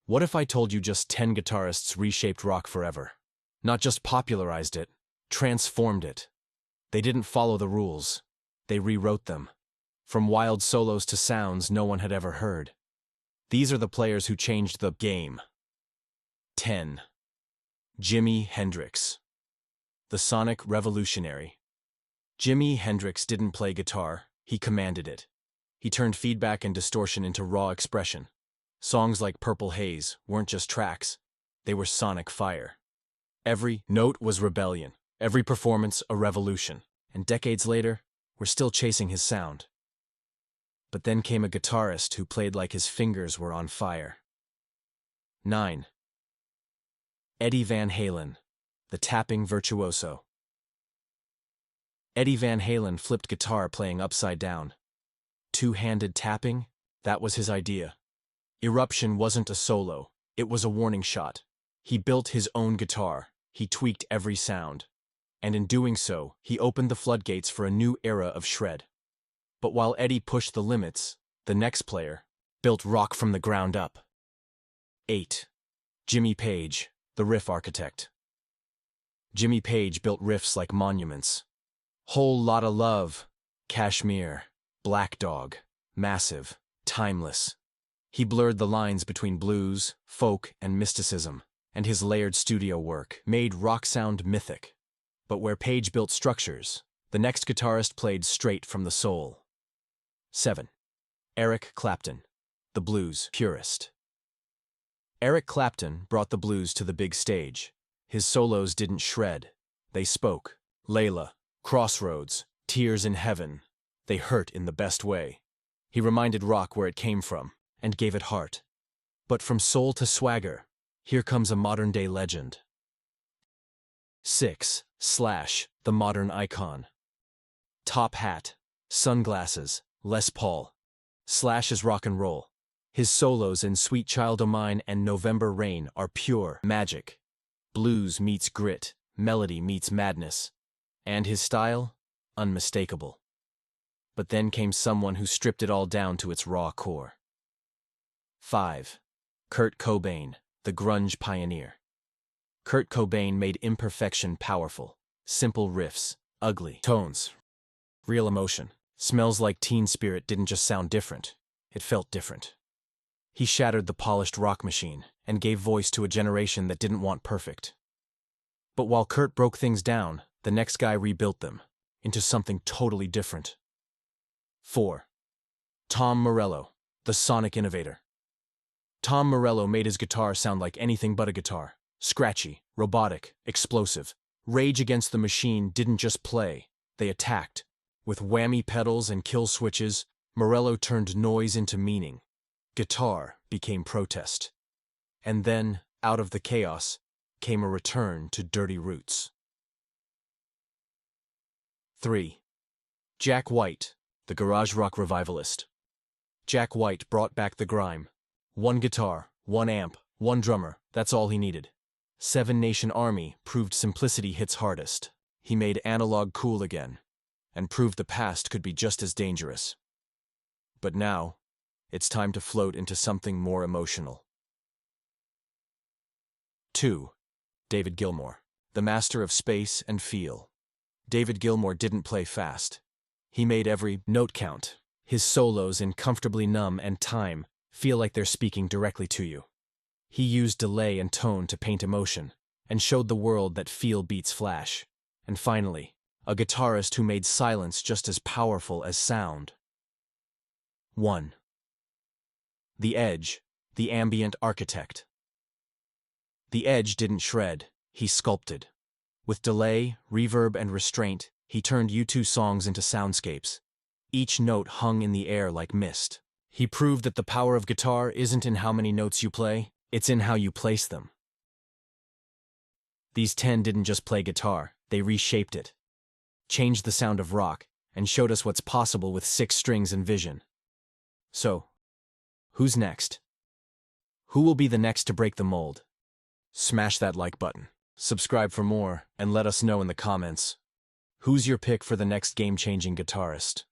What if I told you just 10 guitarists reshaped rock forever? Not just popularized it, transformed it. They didn't follow the rules. They rewrote them. From wild solos to sounds no one had ever heard. These are the players who changed the game. 10. Jimi Hendrix. The sonic revolutionary. Jimi Hendrix didn't play guitar, he commanded it. He turned feedback and distortion into raw expression. Songs like Purple Haze weren't just tracks, they were sonic fire. Every note was rebellion, every performance a revolution, and decades later, we're still chasing his sound. But then came a guitarist who played like his fingers were on fire. 9. Eddie Van Halen, the tapping virtuoso. Eddie Van Halen flipped guitar playing upside down. Two-handed tapping, that was his idea. Eruption wasn't a solo, it was a warning shot. He built his own guitar, he tweaked every sound. And in doing so, he opened the floodgates for a new era of shred. But while Eddie pushed the limits, the next player built rock from the ground up. 8. Jimmy Page, the riff architect. Jimmy Page built riffs like monuments. Whole Lotta Love, Kashmir, Black Dog, massive, timeless. He blurred the lines between blues, folk, and mysticism, and his layered studio work made rock sound mythic. But where Page built structures, the next guitarist played straight from the soul. 7. Eric Clapton, the blues purist. Eric Clapton brought the blues to the big stage. His solos didn't shred, they spoke. Layla, Crossroads, Tears in Heaven, they hurt in the best way. He reminded rock where it came from, and gave it heart. But from soul to swagger, here comes a modern-day legend. 6. Slash, the modern icon. Top hat, sunglasses, Les Paul. Slash is rock and roll. His solos in Sweet Child O' Mine and November Rain are pure magic. Blues meets grit, melody meets madness. And his style? Unmistakable. But then came someone who stripped it all down to its raw core. 5. Kurt Cobain, the grunge pioneer. Kurt Cobain made imperfection powerful. Simple riffs, ugly tones, real emotion. Smells Like Teen Spirit didn't just sound different, it felt different. He shattered the polished rock machine and gave voice to a generation that didn't want perfect. But while Kurt broke things down, the next guy rebuilt them into something totally different. 4. Tom Morello, the sonic innovator. Tom Morello made his guitar sound like anything but a guitar. Scratchy, robotic, explosive. Rage Against the Machine didn't just play, they attacked. With whammy pedals and kill switches, Morello turned noise into meaning. Guitar became protest. And then, out of the chaos, came a return to dirty roots. 3. Jack White, the garage rock revivalist. Jack White brought back the grime. One guitar, one amp, one drummer, that's all he needed. Seven Nation Army proved simplicity hits hardest. He made analog cool again, and proved the past could be just as dangerous. But now, it's time to float into something more emotional. 2. David Gilmour, the master of space and feel. David Gilmour didn't play fast. He made every note count. His solos in Comfortably Numb and Time feel like they're speaking directly to you. He used delay and tone to paint emotion, and showed the world that feel beats flash. And finally, a guitarist who made silence just as powerful as sound. 1. The Edge, the ambient architect. The Edge didn't shred, he sculpted. With delay, reverb, and restraint, he turned U2 songs into soundscapes. Each note hung in the air like mist. He proved that the power of guitar isn't in how many notes you play, it's in how you place them. These 10 didn't just play guitar, they reshaped it. Changed the sound of rock, and showed us what's possible with 6 strings and vision. So, who's next? Who will be the next to break the mold? Smash that like button, subscribe for more, and let us know in the comments. Who's your pick for the next game-changing guitarist?